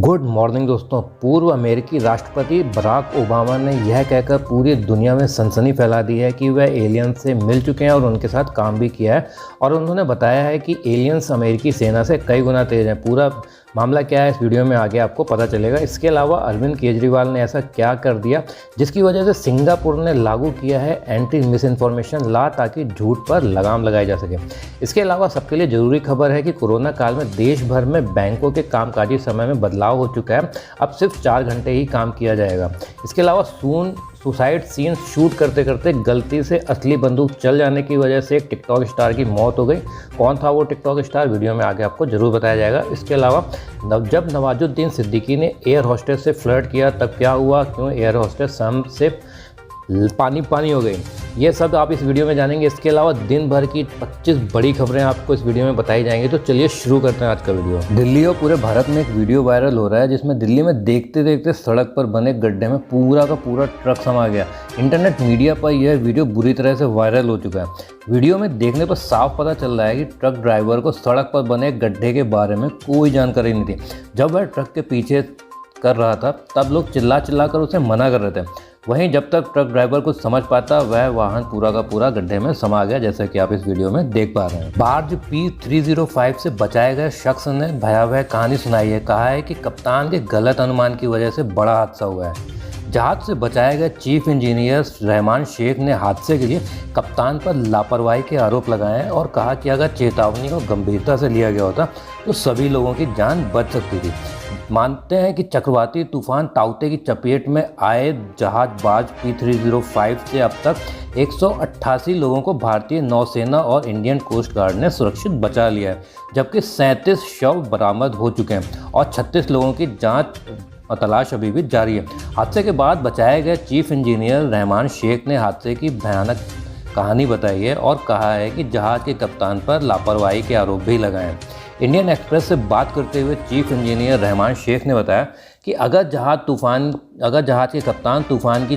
Good morning दोस्तों। पूर्व अमेरिकी राष्ट्रपति बराक ओबामा ने यह कहकर पूरी दुनिया में सनसनी फैला दी है कि वह एलियन से मिल चुके हैं और उनके साथ काम भी किया है और उन्होंने बताया है कि एलियंस अमेरिकी सेना से कई गुना तेज हैं। पूरा मामला क्या है इस वीडियो में आगे आपको पता चलेगा। इसके अलावा अरविंद केजरीवाल ने ऐसा क्या कर दिया जिसकी वजह से सिंगापुर ने लागू किया है एंटी मिस इन्फॉर्मेशन लॉ ताकि झूठ पर लगाम लगाई जा सके। इसके अलावा सबके लिए ज़रूरी खबर है कि कोरोना काल में देश भर में बैंकों के कामकाजी समय में बदलाव हो चुका है। अब सिर्फ 4 घंटे ही काम किया जाएगा। इसके अलावा सुसाइड सीन शूट करते करते गलती से असली बंदूक चल जाने की वजह से एक टिकटॉक स्टार की मौत हो गई। कौन था वो टिकटॉक स्टार, वीडियो में आगे आपको जरूर बताया जाएगा। इसके अलावा जब नवाजुद्दीन सिद्दीकी ने एयर होस्टेस से फ्लर्ट किया तब क्या हुआ, क्यों एयर होस्टेस शाम से पानी हो गई, ये सब आप इस वीडियो में जानेंगे। इसके अलावा दिन भर की 25 बड़ी खबरें आपको इस वीडियो में बताई जाएंगी। तो चलिए शुरू करते हैं आज का वीडियो। दिल्ली और पूरे भारत में एक वीडियो वायरल हो रहा है जिसमें दिल्ली में देखते देखते सड़क पर बने गड्ढे में पूरा का पूरा ट्रक समा गया। इंटरनेट मीडिया पर यह वीडियो बुरी तरह से वायरल हो चुका है। वीडियो में देखने पर साफ पता चल रहा है कि ट्रक ड्राइवर को सड़क पर बने गड्ढे के बारे में कोई जानकारी नहीं थी। जब वह ट्रक के पीछे कर रहा था तब लोग चिल्ला कर उसे मना कर रहे थे। वहीं जब तक ट्रक ड्राइवर कुछ समझ पाता वह वाहन पूरा का पूरा गड्ढे में समा गया, जैसा कि आप इस वीडियो में देख पा रहे हैं। बार्ज P305 से बचाए गए शख्स ने भयावह कहानी सुनाई है। कहा है कि कप्तान के गलत अनुमान की वजह से बड़ा हादसा हुआ है। जहाज से बचाए गए चीफ इंजीनियर रहमान शेख ने हादसे के लिए कप्तान पर लापरवाही के आरोप लगाए हैं और कहा कि अगर चेतावनी को गंभीरता से लिया गया होता तो सभी लोगों की जान बच सकती थी। मानते हैं कि चक्रवाती तूफान ताउते की चपेट में आए जहाज बार्ज P305 से अब तक 188 लोगों को भारतीय नौसेना और इंडियन कोस्ट गार्ड ने सुरक्षित बचा लिया है, जबकि 37 शव बरामद हो चुके हैं और 36 लोगों की जांच और तलाश अभी भी जारी है। हादसे के बाद बचाए गए चीफ इंजीनियर रहमान शेख ने हादसे की भयानक कहानी बताई है और कहा है कि जहाज के कप्तान पर लापरवाही के आरोप भी लगाए हैं। इंडियन एक्सप्रेस से बात करते हुए चीफ इंजीनियर रहमान शेख ने बताया कि अगर जहाज के कप्तान तूफान की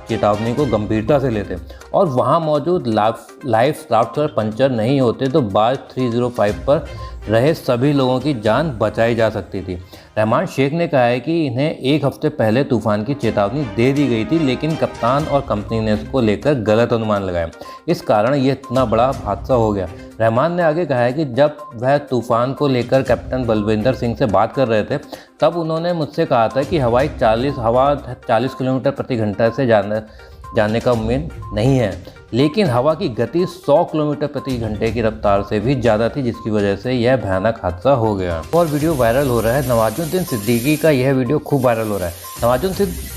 चेतावनी को गंभीरता से लेते और वहां मौजूद लाइफ राफ्टर पंचर नहीं होते तो बार्ज 305 पर रहे सभी लोगों की जान बचाई जा सकती थी। रहमान शेख ने कहा है कि इन्हें 1 हफ्ते पहले तूफान की चेतावनी दे दी गई थी, लेकिन कप्तान और कंपनी ने इसको लेकर गलत अनुमान लगाया। इस कारण ये इतना बड़ा हादसा हो गया। रहमान ने आगे कहा है कि जब वह तूफान को लेकर कैप्टन बलविंदर सिंह से बात कर रहे थे तब उन्होंने मुझसे कहा था कि हवा 40 किलोमीटर प्रति घंटा से जाने का उम्मीद नहीं है, लेकिन हवा की गति 100 किलोमीटर प्रति घंटे की रफ्तार से भी ज़्यादा थी, जिसकी वजह से यह भयानक हादसा हो गया। और वीडियो वायरल हो रहा है नवाजुद्दीन सिद्दीकी का। यह वीडियो खूब वायरल हो रहा है।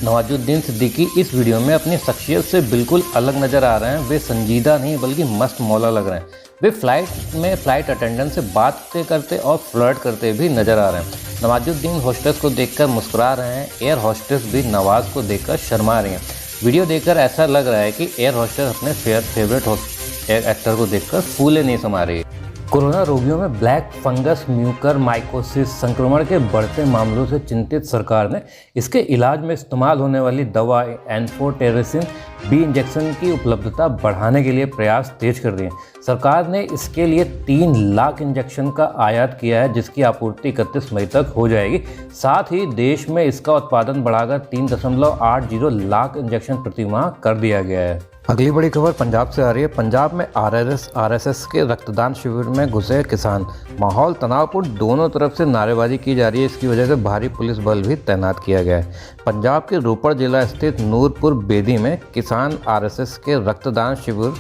नवाजुद्दीन सिद्दीकी इस वीडियो में अपनी शख्सियत से बिल्कुल अलग नज़र आ रहे हैं। वे संजीदा नहीं बल्कि मस्त मौला लग रहे हैं। वे फ्लाइट अटेंडेंट से बातें करते और फ्लर्ट करते भी नजर आ रहे हैं। नवाजुद्दीन होस्टेस को देखकर मुस्कुरा रहे हैं। एयर होस्टेस भी नवाज को देखकर शर्मा रही हैं। वीडियो देखकर ऐसा लग रहा है कि एयर होस्टेस अपने फेवरेट एक्टर को देखकर फूले नहीं समा रही। कोरोना रोगियों में ब्लैक फंगस म्यूकरमाइकोसिस संक्रमण के बढ़ते मामलों से चिंतित सरकार ने इसके इलाज में इस्तेमाल होने वाली दवा एम्फोटेरिसिन B इंजेक्शन की उपलब्धता बढ़ाने के लिए प्रयास तेज कर दिए। सरकार ने इसके लिए 3 लाख इंजेक्शन का आयात किया है, जिसकी आपूर्ति 31 मई तक हो जाएगी। साथ ही देश में इसका उत्पादन बढ़ाकर 3.80 लाख इंजेक्शन प्रति माह कर दिया गया है। अगली बड़ी खबर पंजाब से आ रही है। पंजाब में RSS के रक्तदान शिविर में घुसे किसान। माहौल तनावपूर्ण, दोनों तरफ से नारेबाजी की जा रही है। इसकी वजह से भारी पुलिस बल भी तैनात किया गया है। पंजाब के रोपड़ जिला स्थित नूरपुर बेदी में किसान RSS के रक्तदान शिविर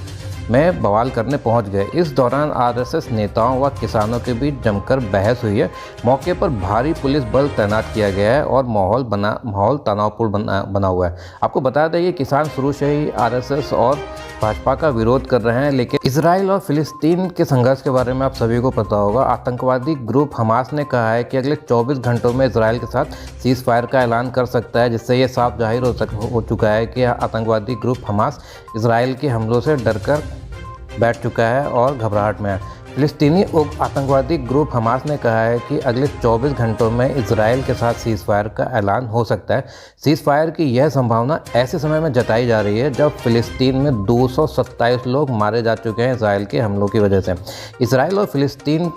में बवाल करने पहुंच गए। इस दौरान RSS नेताओं व किसानों के बीच जमकर बहस हुई है। मौके पर भारी पुलिस बल तैनात किया गया है और माहौल तनावपूर्ण बना हुआ है। आपको बता दें कि किसान शुरू से ही RSS और भाजपा का विरोध कर रहे हैं, लेकिन इजराइल और फिलिस्तीन के संघर्ष के बारे में आप सभी को पता होगा। आतंकवादी ग्रुप हमास ने कहा है कि अगले 24 घंटों में इजराइल के साथ सीज फायर का ऐलान कर सकता है, जिससे ये साफ जाहिर हो चुका है कि आतंकवादी ग्रुप हमास इजराइल के हमलों से डरकर बैठ चुका है और घबराहट में है। फिलिस्तीनी आतंकवादी ग्रुप हमास ने कहा है कि अगले 24 घंटों में इजराइल के साथ सीज फायर का ऐलान हो सकता है। सीज फायर की यह संभावना ऐसे समय में जताई जा रही है जब फिलिस्तीन में 227 लोग मारे जा चुके हैं इजराइल के हमलों की वजह से। इजराइल और फिलिस्तीन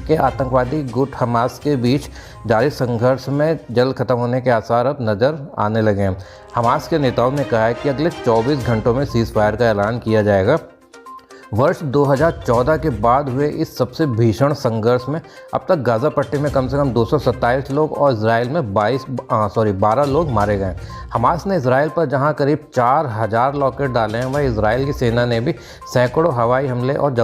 के आतंकवादी गुट हमास के बीच जारी संघर्ष में जल्द खत्म होने के आसार अब नज़र आने लगे हैं। हमास के नेताओं ने कहा है कि अगले 24 घंटों में सीज़ फायर का ऐलान किया जाएगा। वर्ष 2014 के बाद हुए इस सबसे भीषण संघर्ष में अब तक गाज़ा पट्टी में कम से कम 227 लोग और इजराइल में 12 लोग मारे गए। हमास ने इजराइल पर जहां करीब 4000 रॉकेट डाले हैं, वहीं इजराइल की सेना ने भी सैकड़ों हवाई हमले और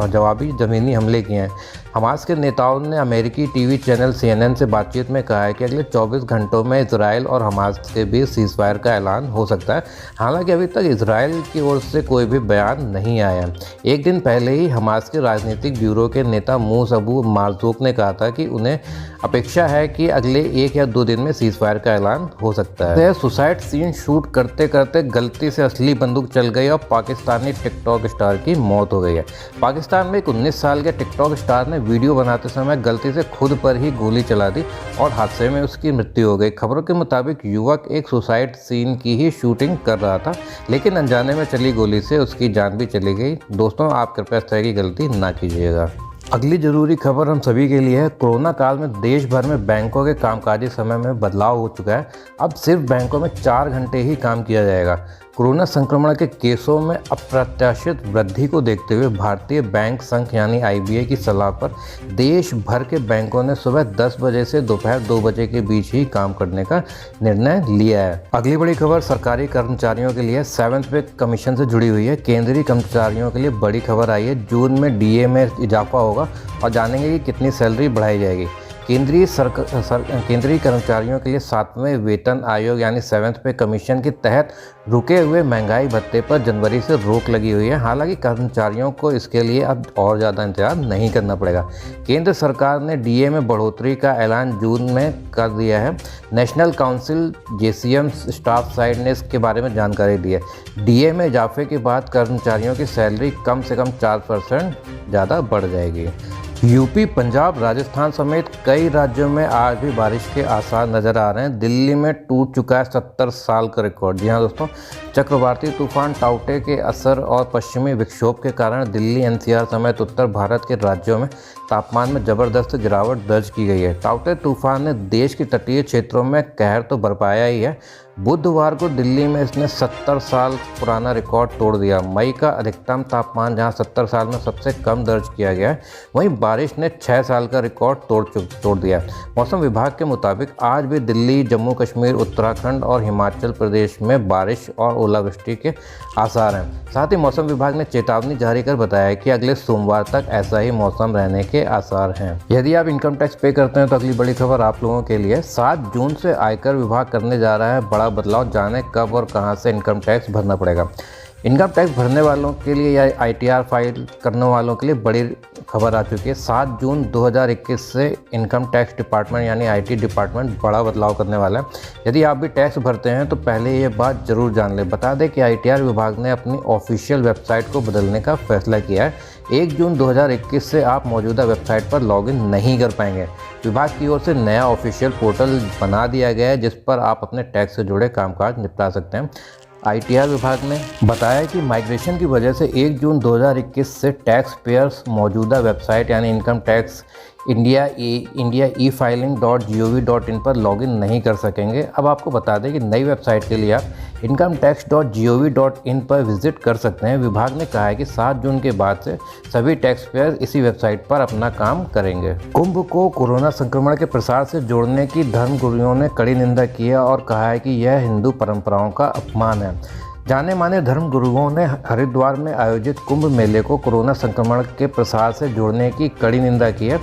जवाबी ज़मीनी हमले किए हैं। हमास के नेताओं ने अमेरिकी टीवी चैनल CNN से बातचीत में कहा है कि अगले 24 घंटों में इजराइल और हमास के बीच सीज़ फायर का ऐलान हो सकता है। हालांकि अभी तक इजराइल की ओर से कोई भी बयान नहीं आया। एक दिन पहले ही हमास के राजनीतिक ब्यूरो के नेता मूसा अबू मार्जूक ने कहा था कि उन्हें अपेक्षा है कि अगले 1 या 2 दिन में सीज़ फायर का ऐलान हो सकता है। सुसाइड सीन शूट करते करते गलती से असली बंदूक चल गई और पाकिस्तानी टिकटॉक स्टार की मौत हो गई है। पाकिस्तान में एक 19 साल के टिकटॉक स्टार ने वीडियो बनाते समय गलती से खुद पर ही गोली चला दी और हादसे में उसकी मृत्यु हो गई। खबरों के मुताबिक युवक एक सुसाइड सीन की ही शूटिंग कर रहा था, लेकिन अनजाने में चली गोली से उसकी जान भी चली गई। दोस्तों, आप कृपया इस तरह की गलती ना कीजिएगा। अगली जरूरी खबर हम सभी के लिए है। कोरोना काल में देश भर में बैंकों के कामकाजी समय में बदलाव हो चुका है। अब सिर्फ बैंकों में 4 घंटे ही काम किया जाएगा। कोरोना संक्रमण के केसों में अप्रत्याशित वृद्धि को देखते हुए भारतीय बैंक संघ यानी IBA की सलाह पर देश भर के बैंकों ने सुबह 10 बजे से दोपहर 2 बजे के बीच ही काम करने का निर्णय लिया है। अगली बड़ी खबर सरकारी कर्मचारियों के लिए 7th पे कमीशन से जुड़ी हुई है। केंद्रीय कर्मचारियों के लिए बड़ी खबर आई है। जून में DA में इजाफा होगा और जानेंगे कि कितनी सैलरी बढ़ाई जाएगी। केंद्रीय कर्मचारियों के लिए 7वें वेतन आयोग यानी 7th पे कमीशन के तहत रुके हुए महंगाई भत्ते पर जनवरी से रोक लगी हुई है। हालांकि कर्मचारियों को इसके लिए अब और ज़्यादा इंतजार नहीं करना पड़ेगा। केंद्र सरकार ने DA में बढ़ोतरी का ऐलान जून में कर दिया है। National council JCM staff side ने इसके बारे में जानकारी दी है। DA में इजाफे के बाद कर्मचारियों की सैलरी कम से कम 4% ज़्यादा बढ़ जाएगी। यूपी, पंजाब, राजस्थान समेत कई राज्यों में आज भी बारिश के आसार नज़र आ रहे हैं। दिल्ली में टूट चुका है 70 साल का रिकॉर्ड। जी हाँ दोस्तों, चक्रवाती तूफान टाउटे के असर और पश्चिमी विक्षोभ के कारण दिल्ली NCR समेत उत्तर भारत के राज्यों में तापमान में ज़बरदस्त गिरावट दर्ज की गई है। टाउटे तूफान ने देश के तटीय क्षेत्रों में कहर तो बरपाया ही है। बुधवार को दिल्ली में इसने 70 साल पुराना रिकॉर्ड तोड़ दिया। मई का अधिकतम तापमान जहां 70 साल में सबसे कम दर्ज किया गया है, वहीं बारिश ने 6 साल का रिकॉर्ड तोड़ दिया। मौसम विभाग के मुताबिक आज भी दिल्ली, जम्मू कश्मीर, उत्तराखंड और हिमाचल प्रदेश में बारिश और ओलावृष्टि के आसार हैं। साथ ही मौसम विभाग ने चेतावनी जारी कर बताया कि अगले सोमवार तक ऐसा ही मौसम रहने के आसार हैं। यदि आप इनकम टैक्स पे करते हैं तो अगली बड़ी खबर आप लोगों के लिए 7 जून से आयकर विभाग करने जा रहा है बड़ा बदलाव। जाने कब और कहां से इनकम टैक्स भरना पड़ेगा। इनकम टैक्स भरने वालों के लिए या ITR फाइल करने वालों के लिए बड़ी खबर आ चुकी है। 7 जून 2021 से इनकम टैक्स डिपार्टमेंट यानी IT डिपार्टमेंट बड़ा बदलाव करने वाला है। यदि आप भी टैक्स भरते हैं तो पहले ये बात जरूर जान लें। बता दें कि ITR विभाग ने अपनी ऑफिशियल वेबसाइट को बदलने का फैसला किया है। 1 जून 2021 से आप मौजूदा वेबसाइट पर लॉगिन नहीं कर पाएंगे। विभाग की ओर से नया ऑफिशियल पोर्टल बना दिया गया है जिस पर आप अपने टैक्स से जुड़े कामकाज निपटा सकते हैं। ITR विभाग ने बताया कि माइग्रेशन की वजह से 1 जून 2021 से टैक्स पेयर्स मौजूदा वेबसाइट यानी इनकम टैक्स इंडिया e-filing.gov.in पर लॉगिन नहीं कर सकेंगे। अब आपको बता दें कि नई वेबसाइट के लिए आप incometax.gov.in पर विजिट कर सकते हैं। विभाग ने कहा है कि 7 जून के बाद से सभी टैक्स पेयर इसी वेबसाइट पर अपना काम करेंगे। कुंभ को कोरोना संक्रमण के प्रसार से जोड़ने की धर्मगुरुओं ने कड़ी निंदा की है और कहा है कि यह हिंदू परंपराओं का अपमान है। जाने माने धर्म गुरुओं ने हरिद्वार में आयोजित कुंभ मेले को कोरोना संक्रमण के प्रसार से जोड़ने की कड़ी निंदा की है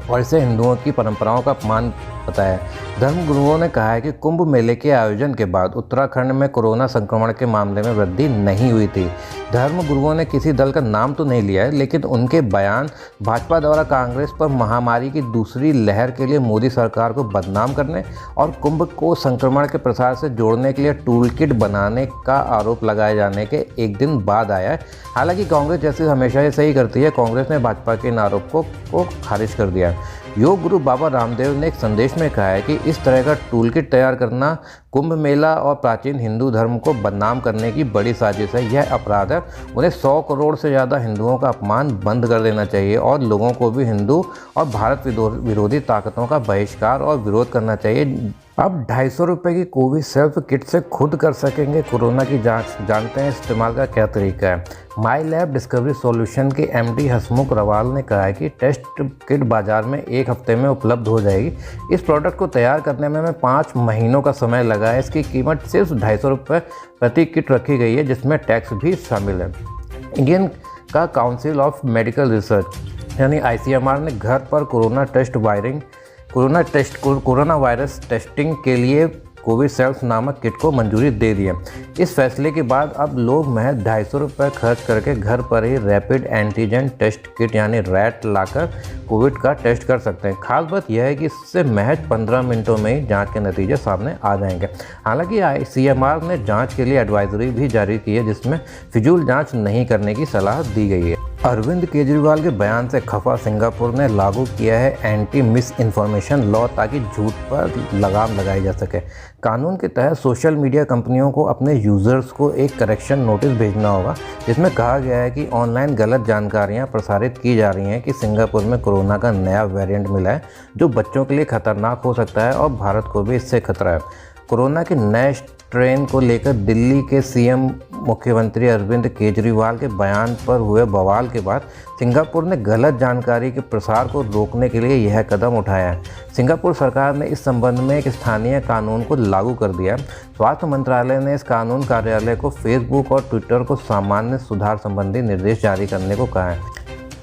और इसे हिंदुओं की परंपराओं का अपमान बताया। धर्म गुरुओं ने कहा है कि कुंभ मेले के आयोजन के बाद उत्तराखंड में कोरोना संक्रमण के मामले में वृद्धि नहीं हुई थी। धर्म गुरुओं ने किसी दल का नाम तो नहीं लिया है, लेकिन उनके बयान भाजपा द्वारा कांग्रेस पर महामारी की दूसरी लहर के लिए मोदी सरकार को बदनाम करने और कुंभ को संक्रमण के प्रसार से जोड़ने के लिए टूल किट बनाने का आरोप लगाए जाने के एक दिन बाद आया है। हालांकि कांग्रेस जैसे हमेशा ये सही करती है, कांग्रेस ने भाजपा के इन आरोपों को खारिज कर दिया। योग गुरु बाबा रामदेव ने एक संदेश में कहा है कि इस तरह का टूल किट तैयार करना कुंभ मेला और प्राचीन हिंदू धर्म को बदनाम करने की बड़ी साजिश है। यह अपराध है। उन्हें 100 करोड़ से ज़्यादा हिंदुओं का अपमान बंद कर देना चाहिए और लोगों को भी हिंदू और भारत विरोधी ताकतों का बहिष्कार और विरोध करना चाहिए। अब 250 रुपये की कोविशील्ड किट से खुद कर सकेंगे कोरोना की जांच। जानते हैं इस्तेमाल का क्या तरीका है। माई लैब डिस्कवरी सॉल्यूशन के एमडी हसमुख रवाल ने कहा है कि टेस्ट किट बाजार में 1 हफ्ते में उपलब्ध हो जाएगी। इस प्रोडक्ट को तैयार करने में 5 महीनों का समय लगा है। इसकी कीमत सिर्फ 250 रुपये प्रति किट रखी गई है, जिसमें टैक्स भी शामिल है। इंडियन का काउंसिल ऑफ मेडिकल रिसर्च यानी ICMR ने घर पर कोरोना वायरस टेस्टिंग के लिए कोविशील्ड नामक किट को मंजूरी दे दी है। इस फैसले के बाद अब लोग महज 250 रुपये खर्च करके घर पर ही रैपिड एंटीजन टेस्ट किट यानी रैट लाकर कोविड का टेस्ट कर सकते हैं। खास बात यह है कि इससे महज 15 मिनटों में ही जांच के नतीजे सामने आ जाएंगे। हालांकि ICMR ने जांच के लिए एडवाइजरी भी जारी की है, जिसमें फिजूल जांच नहीं करने की सलाह दी गई है। अरविंद केजरीवाल के बयान से खफा सिंगापुर ने लागू किया है एंटी मिस इन्फॉर्मेशन लॉ, ताकि झूठ पर लगाम लगाई जा सके। कानून के तहत सोशल मीडिया कंपनियों को अपने यूज़र्स को एक करेक्शन नोटिस भेजना होगा, जिसमें कहा गया है कि ऑनलाइन गलत जानकारियां प्रसारित की जा रही हैं कि सिंगापुर में कोरोना का नया वेरिएंट मिला है जो बच्चों के लिए खतरनाक हो सकता है और भारत को भी इससे खतरा है। कोरोना के नए स्ट्रेन को लेकर दिल्ली के CM मुख्यमंत्री अरविंद केजरीवाल के बयान पर हुए बवाल के बाद सिंगापुर ने गलत जानकारी के प्रसार को रोकने के लिए यह कदम उठाया है। सिंगापुर सरकार ने इस संबंध में एक स्थानीय कानून को लागू कर दिया। स्वास्थ्य मंत्रालय ने इस कानून कार्यालय को फेसबुक और ट्विटर को सामान्य सुधार संबंधी निर्देश जारी करने को कहा है।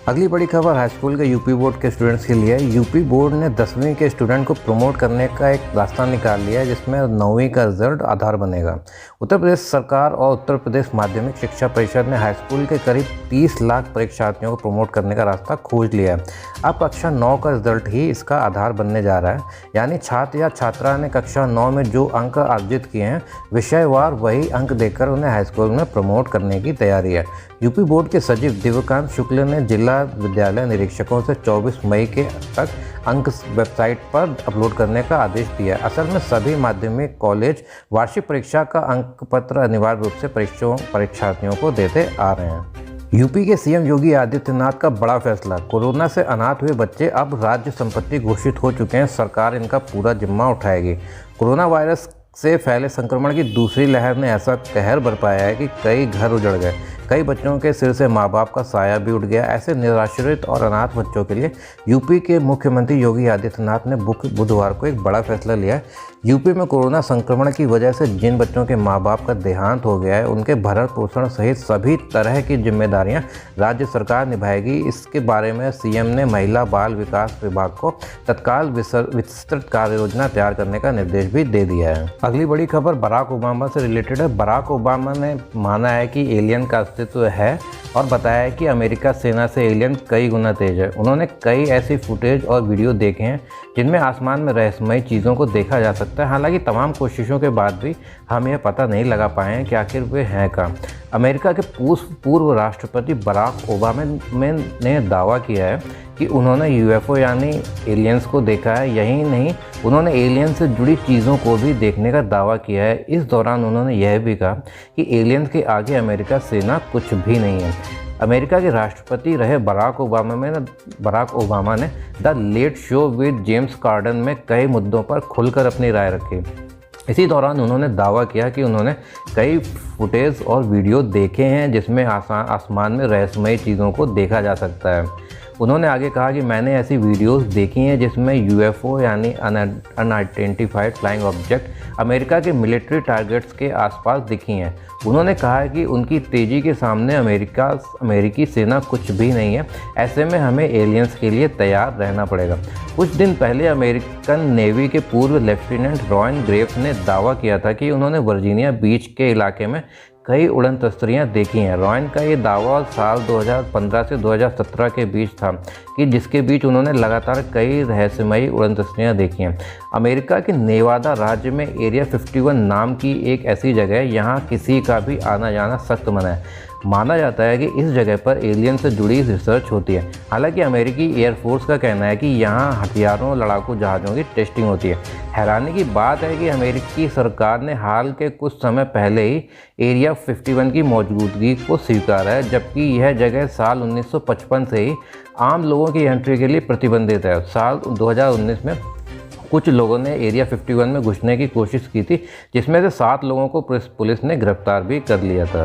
अगली बड़ी खबर हाई स्कूल के यूपी बोर्ड के स्टूडेंट्स के लिए है। यूपी बोर्ड ने 10वीं के स्टूडेंट को प्रमोट करने का एक रास्ता निकाल लिया है, जिसमें 9वीं का रिजल्ट आधार बनेगा। उत्तर प्रदेश सरकार और उत्तर प्रदेश माध्यमिक शिक्षा परिषद ने हाई स्कूल के करीब 30 लाख परीक्षार्थियों को प्रमोट करने का रास्ता खोज लिया है। अब कक्षा 9 का रिजल्ट ही इसका आधार बनने जा रहा है, यानी छात्र या छात्रा ने कक्षा 9 में जो अंक अर्जित किए हैं विषयवार वही अंक देकर उन्हें हाई स्कूल में प्रमोट करने की तैयारी है। यूपी बोर्ड के सचिव दिव्यकांत शुक्ल ने जिला विद्यालय निरीक्षकों से 24 मई के तक अंक वेबसाइट पर अपलोड करने का आदेश दिया है। असल में सभी माध्यमिक कॉलेज वार्षिक परीक्षा का अंक पत्र अनिवार्य रूप से परीक्षार्थियों को देते आ रहे हैं। यूपी के CM योगी आदित्यनाथ का बड़ा फैसला। कोरोना से अनाथ हुए बच्चे अब राज्य संपत्ति घोषित हो चुके हैं। सरकार इनका पूरा जिम्मा उठाएगी। कोरोना वायरस से फैले संक्रमण की दूसरी लहर ने ऐसा कहर बरपाया है कि कई घर उजड़ गए। कई बच्चों के सिर से माँ बाप का साया भी उठ गया। ऐसे निराश्रित और अनाथ बच्चों के लिए यूपी के मुख्यमंत्री योगी आदित्यनाथ ने बुधवार को एक बड़ा फैसला लिया है। यूपी में कोरोना संक्रमण की वजह से जिन बच्चों के माँ बाप का देहांत हो गया है, उनके भरण पोषण सहित सभी तरह की जिम्मेदारियां राज्य सरकार निभाएगी। इसके बारे में CM ने महिला बाल विकास विभाग को तत्काल विस्तृत कार्य योजना तैयार करने का निर्देश भी दे दिया है। अगली बड़ी खबर बराक ओबामा से रिलेटेड है। बराक ओबामा ने माना है कि एलियन का अस्तित्व है और बताया है कि अमेरिका सेना से एलियन कई गुना तेज है। उन्होंने कई ऐसी फुटेज और वीडियो देखे हैं जिनमें आसमान में रहस्यमयी चीज़ों को देखा जा सकता है। हालांकि तमाम कोशिशों के बाद भी हम यह पता नहीं लगा पाए हैं कि आखिर वे हैं कहाँ। अमेरिका के पूर्व राष्ट्रपति बराक ओबामा ने दावा किया है कि उन्होंने UFO यानी एलियंस को देखा है। यही नहीं, उन्होंने एलियन से जुड़ी चीज़ों को भी देखने का दावा किया है। इस दौरान उन्होंने यह भी कहा कि एलियंस के आगे अमेरिका सेना कुछ भी नहीं है। अमेरिका के राष्ट्रपति रहे बराक ओबामा ने the Late Show with James Corden में कई मुद्दों पर खुलकर अपनी राय रखी। इसी दौरान उन्होंने दावा किया कि उन्होंने कई फुटेज और वीडियो देखे हैं जिसमें आसमान में रहस्यमयी चीज़ों को देखा जा सकता है। उन्होंने आगे कहा कि मैंने ऐसी वीडियोस देखी हैं जिसमें UFO यानी अनआइडेंटिफाइड फ्लाइंग ऑब्जेक्ट अमेरिका के मिलिट्री टारगेट्स के आसपास दिखी हैं। उन्होंने कहा कि उनकी तेज़ी के सामने अमेरिकी सेना कुछ भी नहीं है। ऐसे में हमें एलियंस के लिए तैयार रहना पड़ेगा। कुछ दिन पहले अमेरिकन नेवी के पूर्व लेफ्टिनेंट रॉयन ग्रेव्स ने दावा किया था कि उन्होंने वर्जीनिया बीच के इलाके में कई उड़न तस्तरियाँ देखी हैं। रॉयन का ये दावा साल 2015 से 2017 के बीच था कि जिसके बीच उन्होंने लगातार कई रहस्यमयी उड़न तस्तरियाँ देखी हैं। अमेरिका के नेवादा राज्य में एरिया 51 नाम की एक ऐसी जगह है, यहाँ किसी का भी आना जाना सख्त मना है। माना जाता है कि इस जगह पर एलियन से जुड़ी रिसर्च होती है। हालांकि अमेरिकी एयरफोर्स का कहना है कि यहाँ हथियारों और लड़ाकू जहाज़ों की टेस्टिंग होती है। हैरानी की बात है कि अमेरिकी सरकार ने हाल के कुछ समय पहले ही एरिया 51 की मौजूदगी को स्वीकारा है, जबकि यह जगह साल 1955 से ही आम लोगों की एंट्री के लिए प्रतिबंधित है। साल 2019 में कुछ लोगों ने एरिया 51 में घुसने की कोशिश की थी, जिसमें से 7 लोगों को पुलिस ने गिरफ्तार भी कर लिया था।